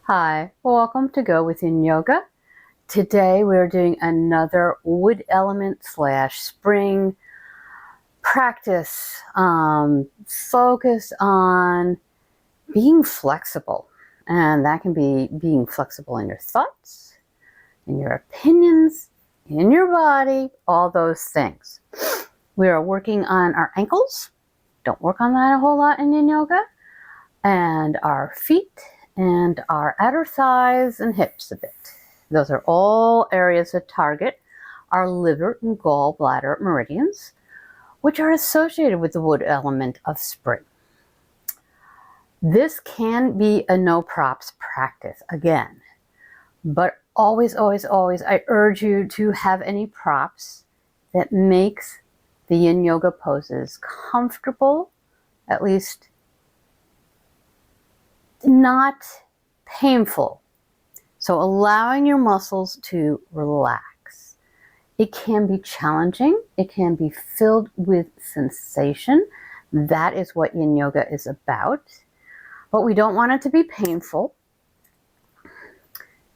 Hi, welcome to Go Within Yoga. Today we're doing another wood element / spring practice focused on being flexible. And that can be being flexible in your thoughts, in your opinions, in your body, all those things. We are working on our ankles. Don't work on that a whole lot in Yin Yoga. And our feet and our outer thighs and hips a bit. Those are all areas that target our liver and gallbladder meridians, which are associated with the wood element of spring. This can be a no props practice again, but always, I urge you to have any props that makes the Yin Yoga poses comfortable, at least not painful. So allowing your muscles to relax. It can be challenging. It can be filled with sensation. That is what Yin Yoga is about. But we don't want it to be painful.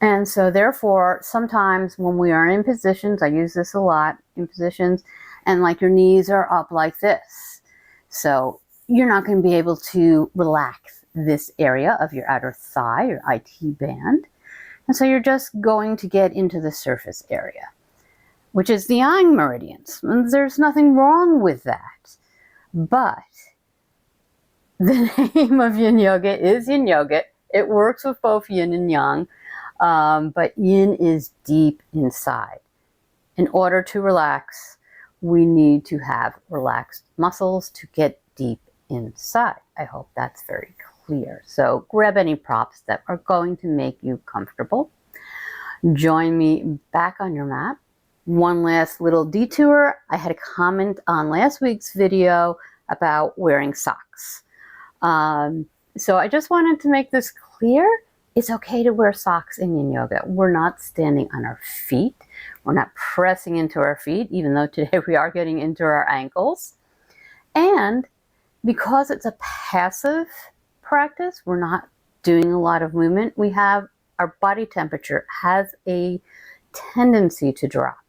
And so therefore, sometimes when we are in positions, I use this a lot, in positions, and like your knees are up like this. So you're not going to be able to relax this area of your outer thigh, your IT band. And so you're just going to get into the surface area, which is the yin meridians. And there's nothing wrong with that. But the name of Yin Yoga is Yin Yoga. It works with both yin and yang, but yin is deep inside. In order to relax, we need to have relaxed muscles to get deep inside. I hope that's very clear. So grab any props that are going to make you comfortable. Join me back on your mat. One last little detour. I had a comment on last week's video about wearing socks. So I just wanted to make this clear. It's okay to wear socks in Yin Yoga. We're not standing on our feet. We're not pressing into our feet, even though today we are getting into our ankles. And because it's a passive practice, we're not doing a lot of movement. We have our body temperature has a tendency to drop.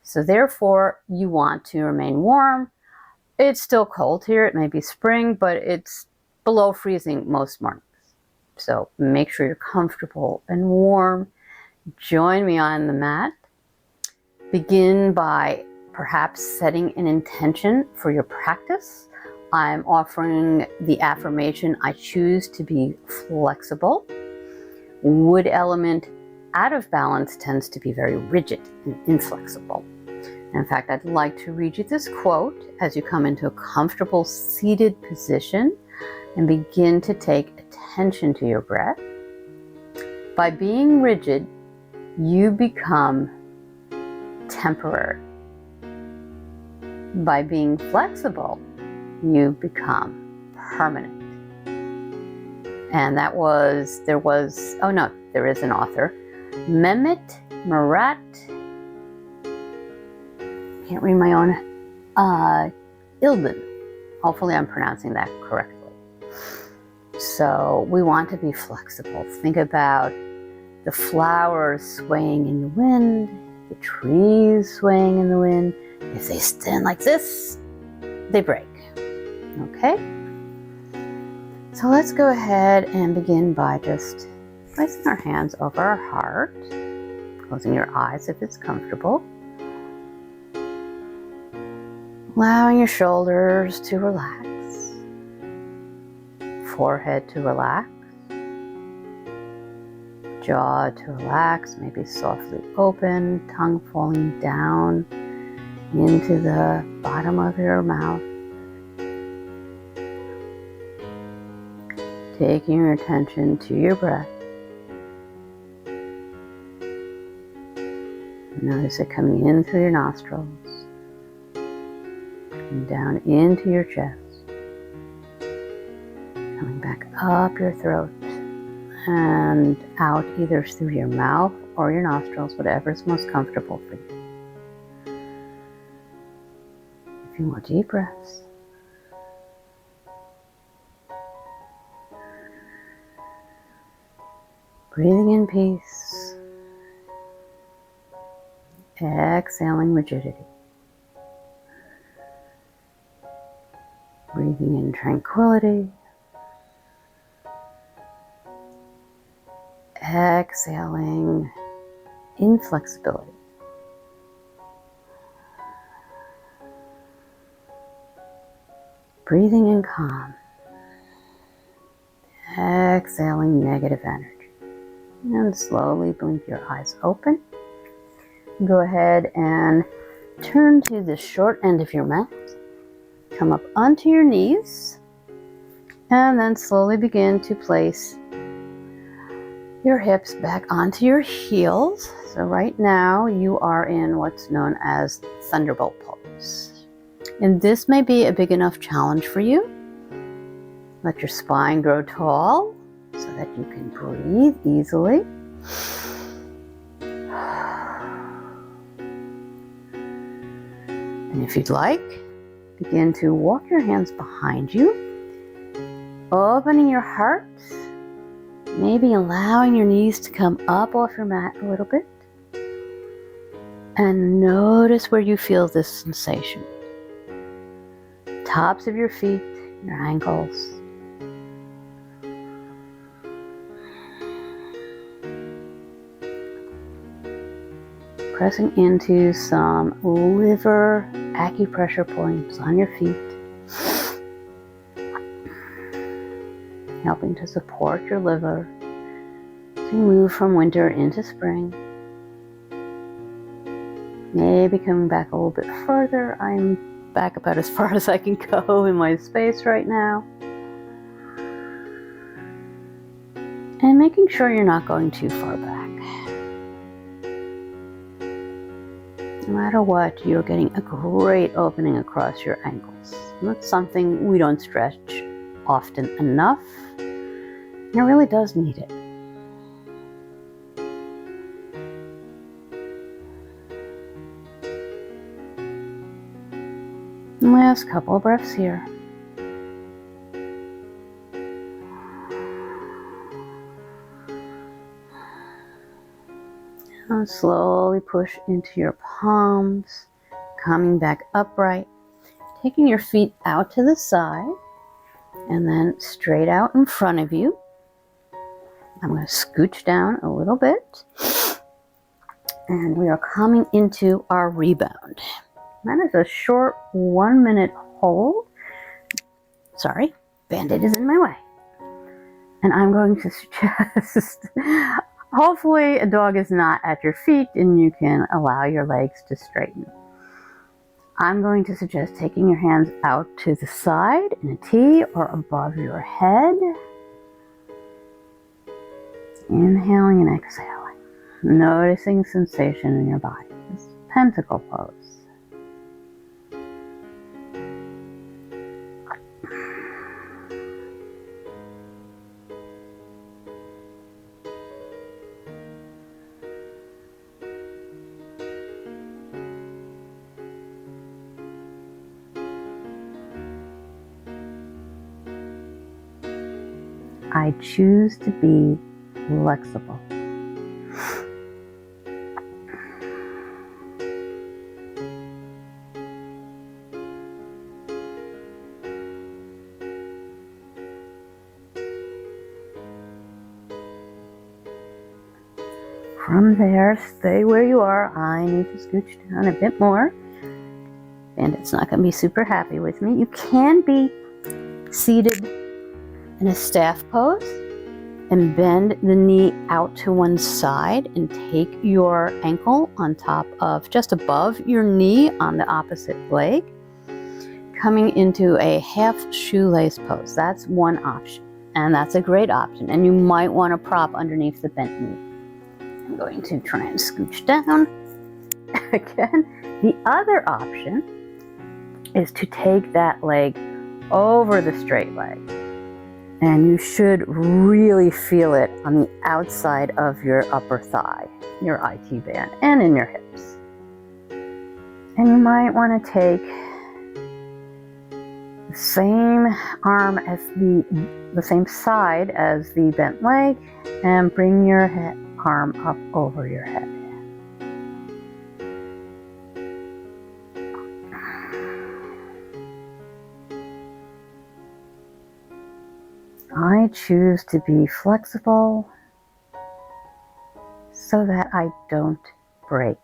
So therefore, you want to remain warm. It's still cold here. It may be spring, but it's below freezing most mornings. So make sure you're comfortable and warm. Join me on the mat. Begin by perhaps setting an intention for your practice. I'm offering the affirmation, I choose to be flexible. Wood element out of balance tends to be very rigid and inflexible. In fact, I'd like to read you this quote as you come into a comfortable seated position and begin to take attention to your breath. By being rigid, you become temporary. By being flexible, you become permanent. And there is an author, Mehmet Murat, can't read my own, Ilden. Hopefully I'm pronouncing that correctly. So we want to be flexible. Think about the flowers swaying in the wind, the trees swaying in the wind. If they stand like this, they break. Okay? So let's go ahead and begin by just placing our hands over our heart, closing your eyes if it's comfortable. Allowing your shoulders to relax, forehead to relax, jaw to relax, maybe softly open, tongue falling down into the bottom of your mouth. Taking your attention to your breath. Notice it coming in through your nostrils and down into your chest. Coming back up your throat and out either through your mouth or your nostrils, whatever is most comfortable for you. A few more deep breaths. Breathing in peace. Exhaling rigidity. Breathing in tranquility. Exhaling inflexibility. Breathing in calm. Exhaling negative energy. And slowly blink your eyes open. Go ahead and turn to the short end of your mat. Come up onto your knees. And then slowly begin to place your hips back onto your heels. So right now you are in what's known as Thunderbolt pose. And this may be a big enough challenge for you. Let your spine grow tall so that you can breathe easily. And if you'd like, begin to walk your hands behind you, opening your heart, maybe allowing your knees to come up off your mat a little bit. And notice where you feel this sensation. Tops of your feet, your ankles. Pressing into some liver acupressure points on your feet. Helping to support your liver as you move from winter into spring. Maybe coming back a little bit further. I'm back about as far as I can go in my space right now. And making sure you're not going too far back. No matter what, you're getting a great opening across your ankles. And that's something we don't stretch often enough. And it really does need it. And last couple of breaths here. And slowly push into your palms, coming back upright, taking your feet out to the side, and then straight out in front of you. I'm going to scooch down a little bit, and we are coming into our rebound. That is a short 1 minute hold. Sorry, Band-Aid is in my way. And I'm going to suggest, hopefully a dog is not at your feet and you can allow your legs to straighten. I'm going to suggest taking your hands out to the side in a T or above your head. Inhaling and exhaling. Noticing sensation in your body. This is Pentacle pose. I choose to be flexible. From there, stay where you are. I need to scooch down a bit more. And it's not going to be super happy with me. You can be seated in a staff pose and bend the knee out to one side and take your ankle on top of, just above your knee on the opposite leg, coming into a half shoelace pose. That's one option, and that's a great option. And you might want to prop underneath the bent knee. I'm going to try and scooch down. Again, the other option is to take that leg over the straight leg. And you should really feel it on the outside of your upper thigh, your IT band, and in your hips. And you might want to take the same arm as the same side as the bent leg, and bring your arm up over your head. I choose to be flexible so that I don't break.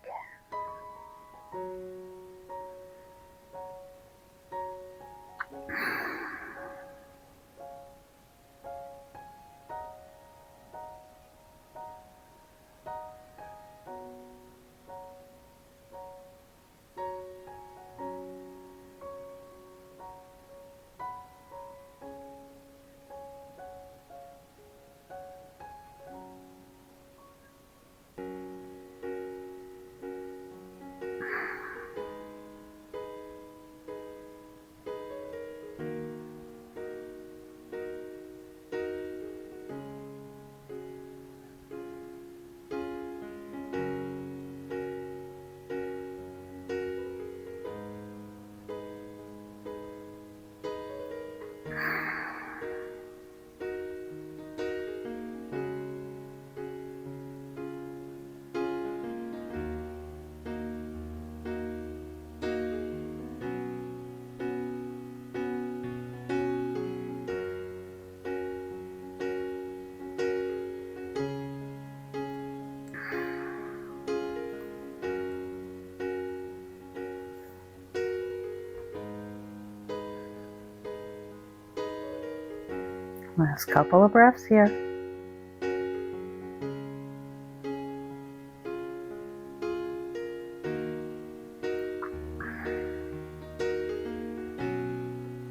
Last couple of breaths here.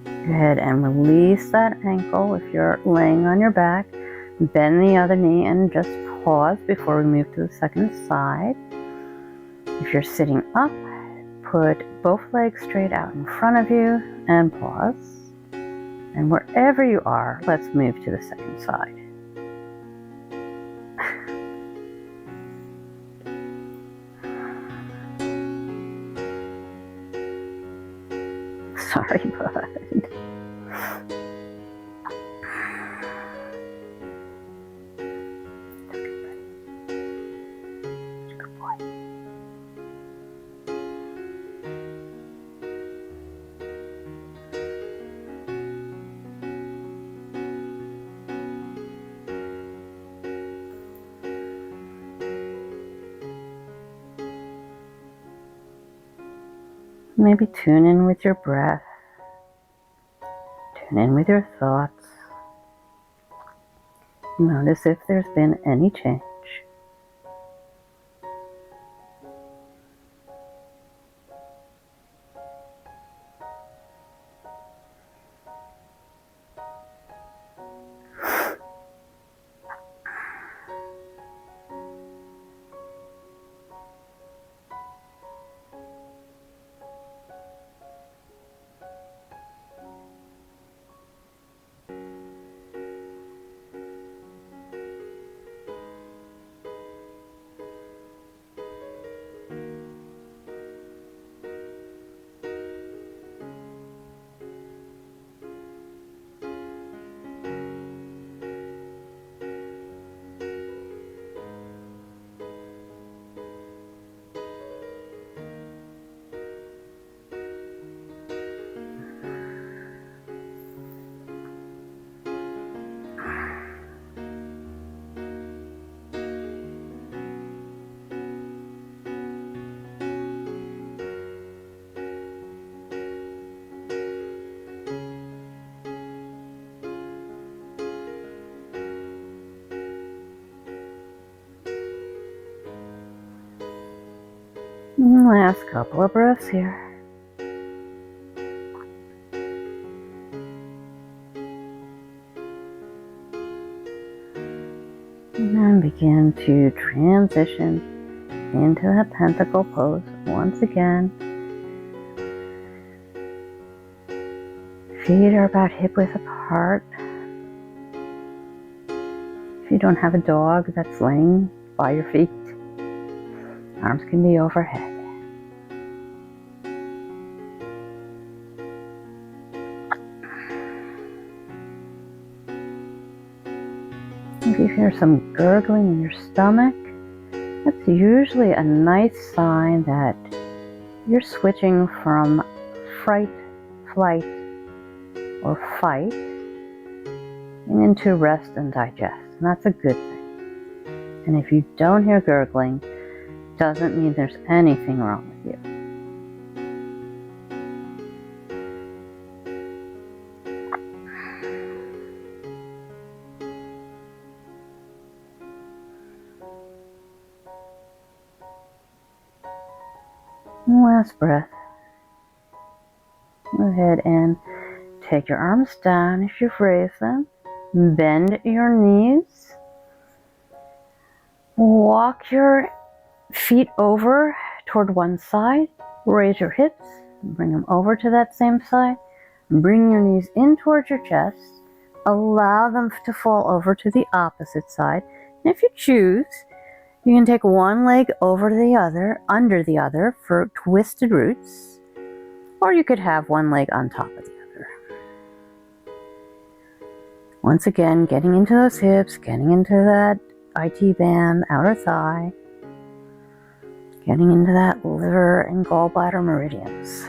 Go ahead and release that ankle if you're laying on your back. Bend the other knee and just pause before we move to the second side. If you're sitting up, put both legs straight out in front of you and pause. And wherever you are, let's move to the second side. Sorry, bud. Good boy. Maybe tune in with your breath. Tune in with your thoughts. Notice if there's been any change. Last couple of breaths here. And then begin to transition into that Pentacle pose once again. Feet are about hip width apart. If you don't have a dog that's laying by your feet, arms can be overhead. you hear some gurgling in your stomach, that's usually a nice sign that you're switching from fright, flight, or fight and into rest and digest. And that's a good thing. And if you don't hear gurgling, doesn't mean there's anything wrong with you. And last breath. Go ahead and take your arms down if you've raised them. Bend your knees. Walk your feet over toward one side. Raise your hips. Bring them over to that same side. Bring your knees in towards your chest. Allow them to fall over to the opposite side. And if you choose, you can take one leg over the other, under the other for twisted roots. Or you could have one leg on top of the other. Once again, getting into those hips, getting into that IT band, outer thigh, getting into that liver and gallbladder meridians.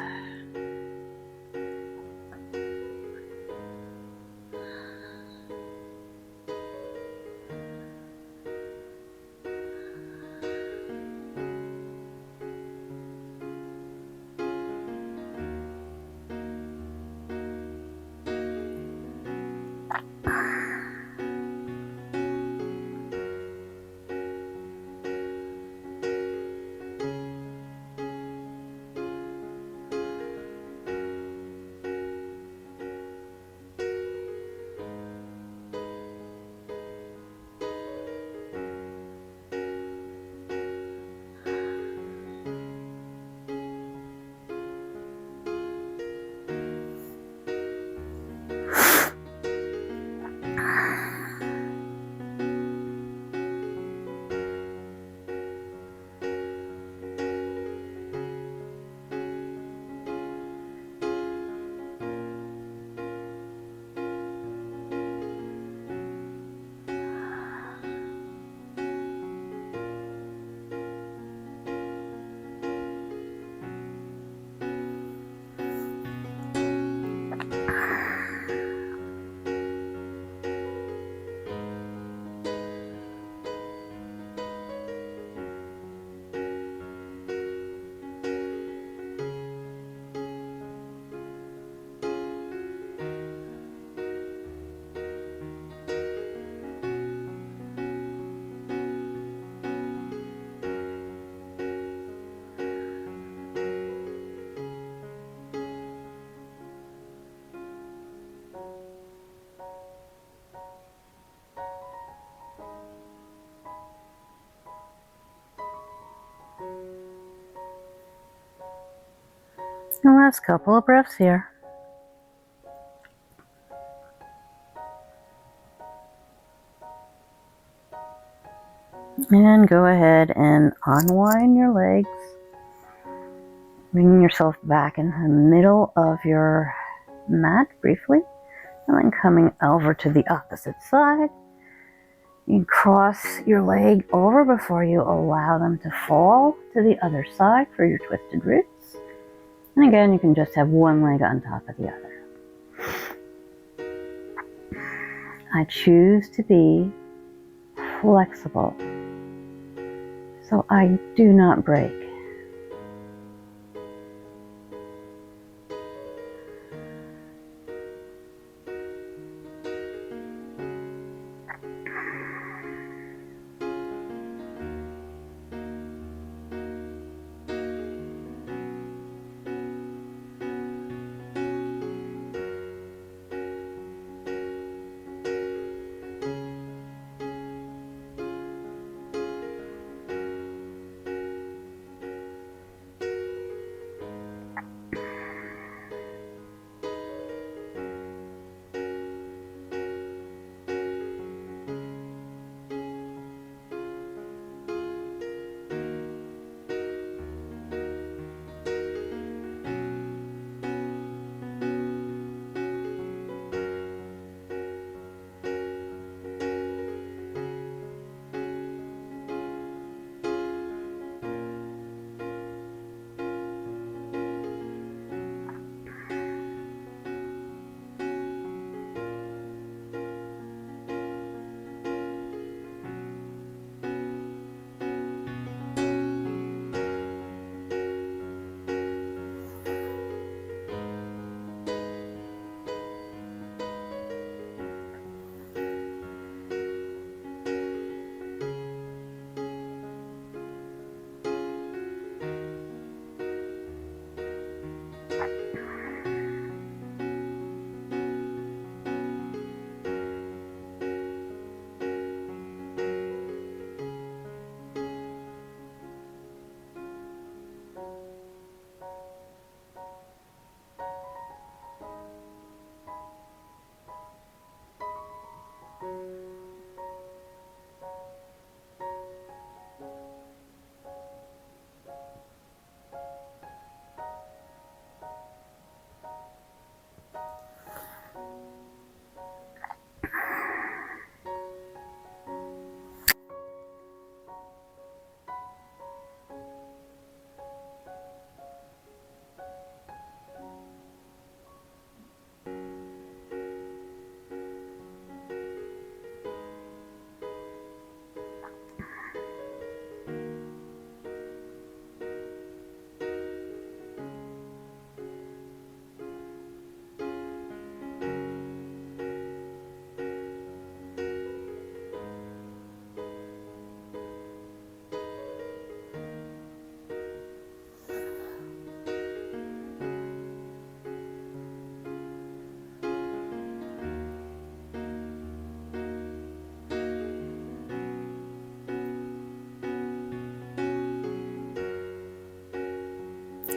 The last couple of breaths here. And go ahead and unwind your legs, bringing yourself back in the middle of your mat briefly, and then coming over to the opposite side. You cross your leg over before you allow them to fall to the other side for your twisted roots. And again, you can just have one leg on top of the other. I choose to be flexible, so I do not break.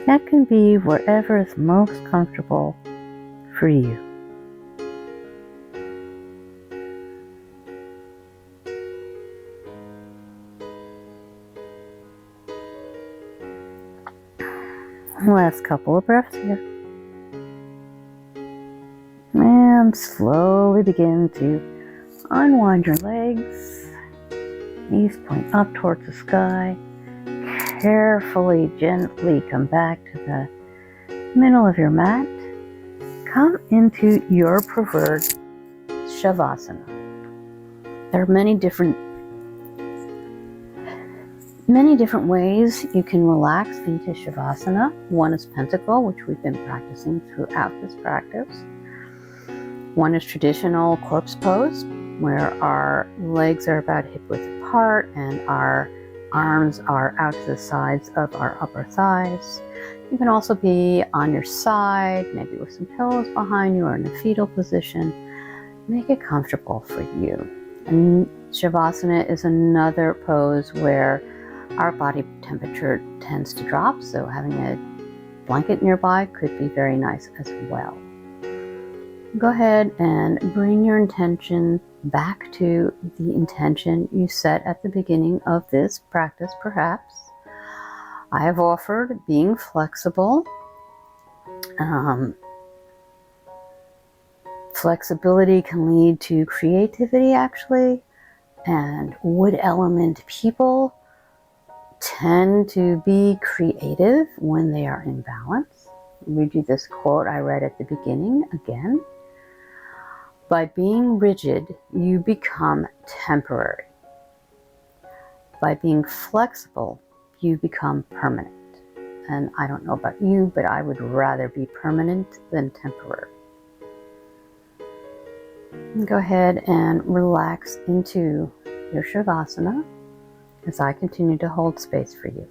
That can be wherever is most comfortable for you. Last couple of breaths here. And slowly begin to unwind your legs. Knees point up towards the sky. Carefully, gently come back to the middle of your mat. Come into your preferred Savasana. There are many different ways you can relax into Savasana. One is Pentacle, which we've been practicing throughout this practice. One is traditional corpse pose, where our legs are about hip width apart and our arms are out to the sides of our upper thighs. You can also be on your side, maybe with some pillows behind you or in a fetal position. Make it comfortable for you. And Savasana is another pose where our body temperature tends to drop, so having a blanket nearby could be very nice as well. Go ahead and bring your intention back to the intention you set at the beginning of this practice, perhaps. I have offered being flexible. Flexibility can lead to creativity, actually, and wood element people tend to be creative when they are in balance. I'll read you this quote I read at the beginning again. By being rigid, you become temporary. By being flexible, you become permanent. And I don't know about you, but I would rather be permanent than temporary. Go ahead and relax into your Savasana as I continue to hold space for you.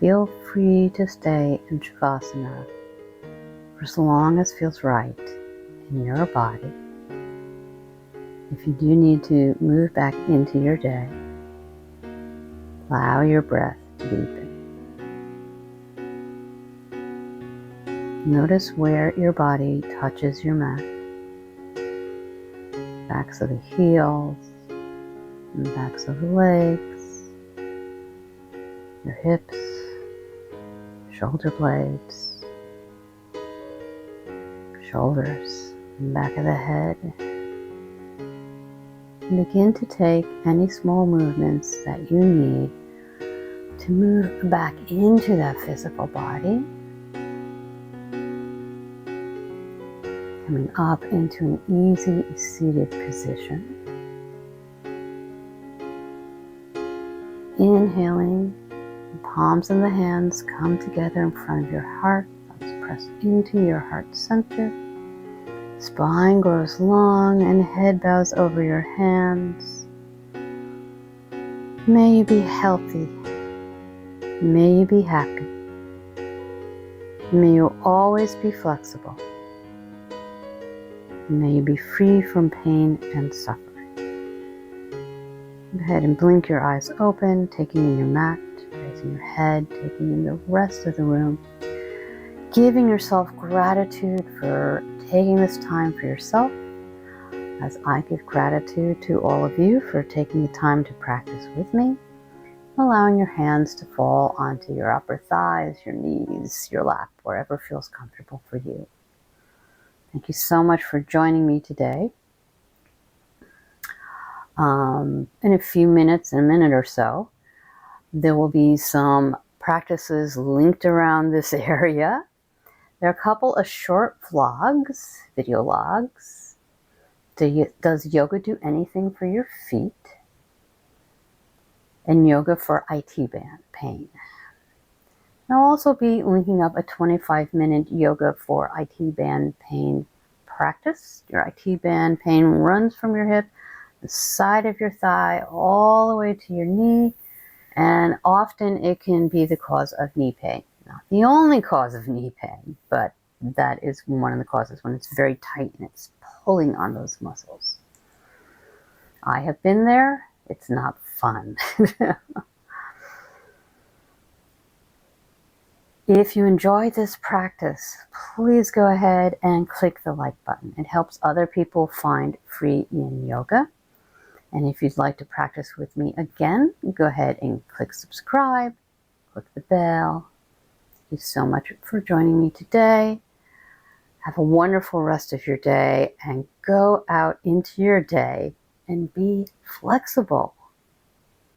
Feel free to stay in Savasana for as long as feels right in your body. If you do need to move back into your day, allow your breath to deepen. Notice where your body touches your mat. Backs of the heels, and backs of the legs, your hips, shoulder blades, shoulders, and back of the head. And begin to take any small movements that you need to move back into that physical body. Coming up into an easy seated position. Inhaling, the palms of the hands come together in front of your heart. Thumbs press into your heart center. Spine grows long and head bows over your hands. May you be healthy. May you be happy. May you always be flexible. May you be free from pain and suffering. Go ahead and blink your eyes open, taking in your mat, raising your head, taking in the rest of the room. Giving yourself gratitude for taking this time for yourself, as I give gratitude to all of you for taking the time to practice with me. Allowing your hands to fall onto your upper thighs, your knees, your lap, wherever feels comfortable for you. Thank you so much for joining me today. In a few minutes, in a minute or so, there will be some practices linked around this area. There are a couple of short vlogs, video logs. Does yoga do anything for your feet? And yoga for IT band pain. I'll also be linking up a 25-minute yoga for IT band pain practice. Your IT band pain runs from your hip, the side of your thigh, all the way to your knee, and often it can be the cause of knee pain. Not the only cause of knee pain, but that is one of the causes when it's very tight and it's pulling on those muscles. I have been there. It's not fun. If you enjoy this practice, please go ahead and click the like button. It helps other people find free Yin Yoga. And if you'd like to practice with me again, go ahead and click subscribe, click the bell. Thank you so much for joining me today. Have a wonderful rest of your day and go out into your day and be flexible.